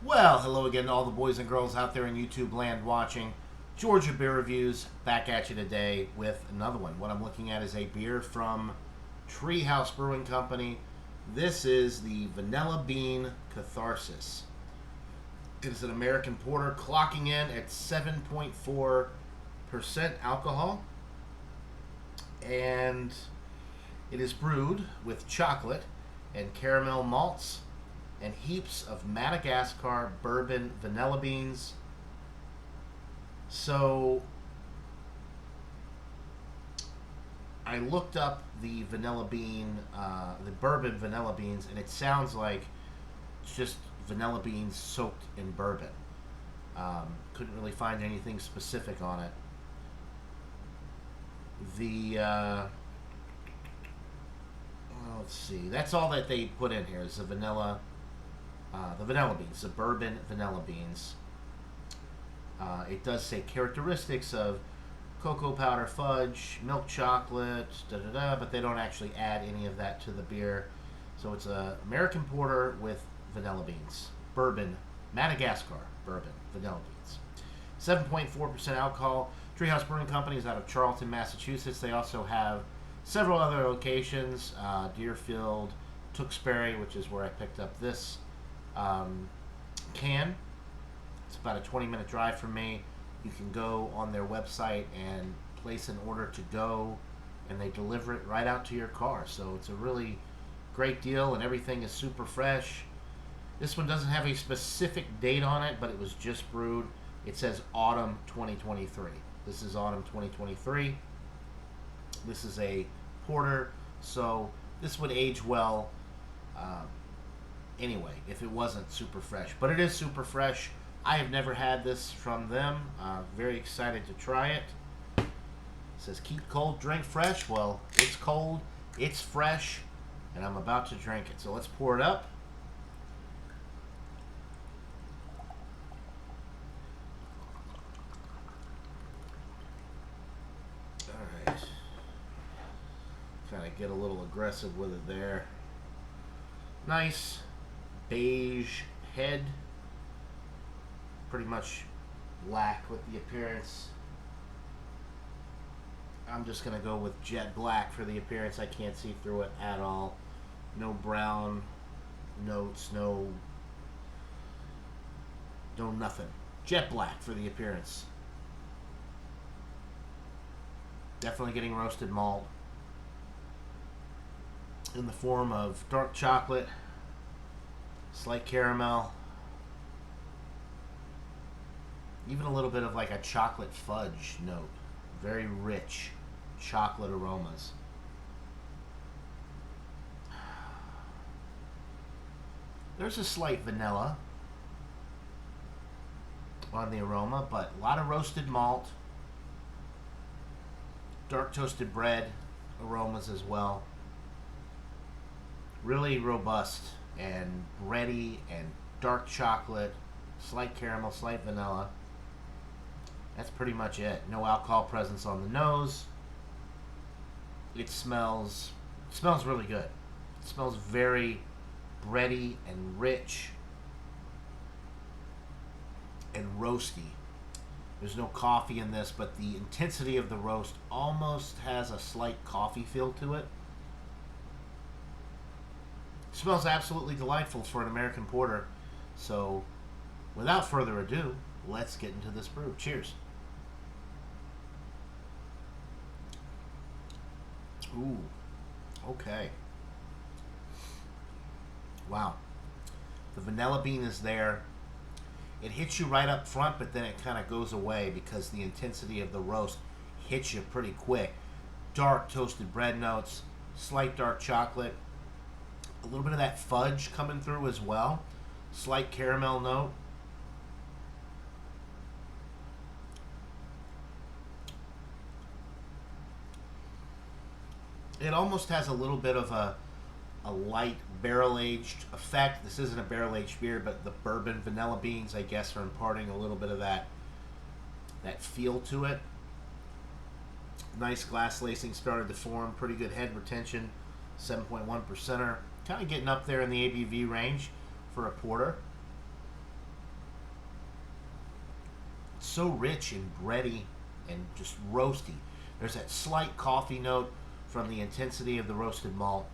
Well, hello again to all the boys and girls out there in YouTube land watching. Georgia Beer Reviews back at you today with another one. What I'm looking at is a beer from Treehouse Brewing Company. This is the Vanilla Bean Catharsis. It is an American porter clocking in at 7.4% alcohol. And it is brewed with chocolate and caramel malts and heaps of Madagascar bourbon vanilla beans. So I looked up the vanilla bean, the bourbon vanilla beans, and it sounds like it's just vanilla beans soaked in bourbon. Couldn't really find anything specific on it. Let's see. That's all that they put in here is the vanilla beans, the bourbon vanilla beans. It does say characteristics of cocoa powder, fudge, milk chocolate, but they don't actually add any of that to the beer. So it's a American porter with vanilla beans, bourbon, Madagascar bourbon vanilla beans. 7.4% alcohol. Treehouse Brewing Company is out of Charlton, Massachusetts. They also have several other locations: Deerfield, Tewksbury, which is where I picked up this can. It's about a 20-minute drive from me. You can go on their website and place an order to go, and they deliver it right out to your car. So it's a really great deal, and everything is super fresh. This one doesn't have a specific date on it, but it was just brewed. It says autumn 2023. This is autumn 2023. This is a porter, so this would age well anyway if it wasn't super fresh. But it is super fresh. I have never had this from them. Very excited to try it. It says keep cold, drink fresh. Well, it's cold, it's fresh, and I'm about to drink it. So let's pour it up. Alright. Kind of get a little aggressive with it there. Nice beige head. Pretty much black with the appearance. I'm just going to go with jet black for the appearance. I can't see through it at all. No brown notes, no nothing. Jet black for the appearance. Definitely getting roasted malt in the form of dark chocolate, slight caramel, even a little bit of like a chocolate fudge note. Very rich chocolate aromas. There's a slight vanilla on the aroma, but a lot of roasted malt, dark toasted bread aromas as well. Really robust and bready and dark chocolate, slight caramel, slight vanilla. That's pretty much it. No alcohol presence on the nose. It smells really good. It smells very bready and rich and roasty. There's no coffee in this, but the intensity of the roast almost has a slight coffee feel to it. It smells absolutely delightful for an American porter. So, without further ado, let's get into this brew. Cheers. Ooh, okay. Wow. The vanilla bean is there. It hits you right up front, but then it kind of goes away because the intensity of the roast hits you pretty quick. Dark toasted bread notes, slight dark chocolate, a little bit of that fudge coming through as well, slight caramel note. It almost has a little bit of a light barrel-aged effect. This isn't a barrel-aged beer, but the bourbon vanilla beans, I guess, are imparting a little bit of that feel to it. Nice glass lacing started to form. Pretty good head retention. 7.1%er. Kind of getting up there in the ABV range for a porter. so rich and bready and just roasty. There's that slight coffee note from the intensity of the roasted malt,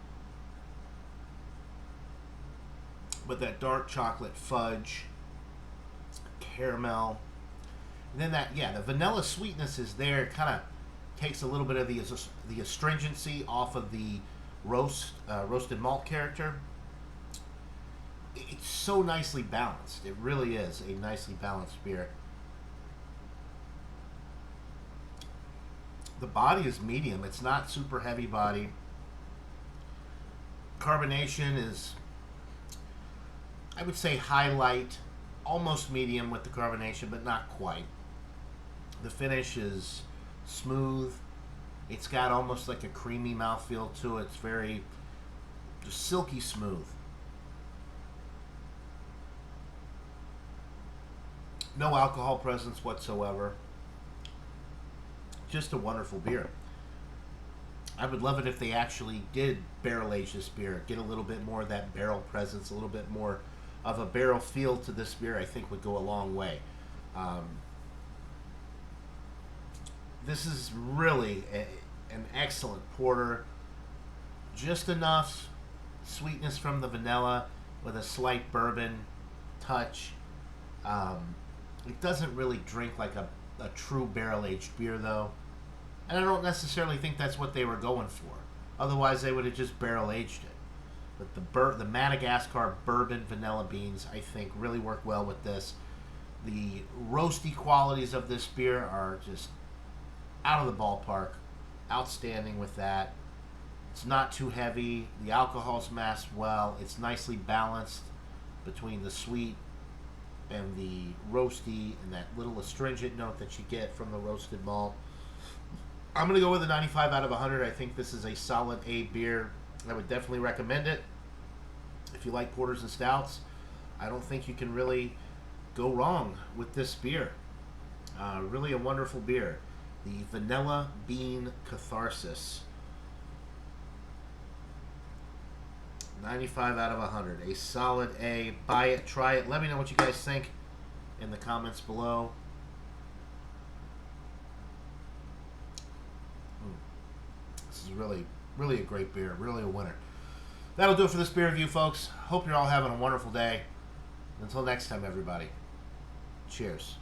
but that dark chocolate fudge, caramel, and then that, yeah, the vanilla sweetness is there. It kind of takes a little bit of the astringency off of the roasted malt character. It's so nicely balanced. It really is a nicely balanced beer. The body is medium. It's not super heavy body. Carbonation is, I would say, highlight, almost medium with the carbonation, but not quite. The finish is smooth. It's got almost like a creamy mouthfeel to it. It's very just silky smooth. No alcohol presence whatsoever. Just a wonderful beer. I would love it if they actually did barrel age this beer. Get a little bit more of that barrel presence, a little bit more of a barrel feel to this beer. I think would go a long way. This is really an excellent porter. Just enough sweetness from the vanilla with a slight bourbon touch. It doesn't really drink like a true barrel-aged beer, though. And I don't necessarily think that's what they were going for. Otherwise, they would have just barrel-aged it. But the Madagascar bourbon vanilla beans, I think, really work well with this. The roasty qualities of this beer are just out of the ballpark. Outstanding with that. It's not too heavy. The alcohol's masked well. It's nicely balanced between the sweet and the roasty and that little astringent note that you get from the roasted malt. I'm going to go with a 95 out of 100. I think this is a solid A beer. I would definitely recommend it. If you like porters and stouts, I don't think you can really go wrong with this beer. Really a wonderful beer. The Vanilla Bean Catharsis. 95 out of 100. A solid A. Buy it, try it. Let me know what you guys think in the comments below. This is really, really a great beer. Really a winner. That'll do it for this beer review, folks. Hope you're all having a wonderful day. Until next time, everybody. Cheers.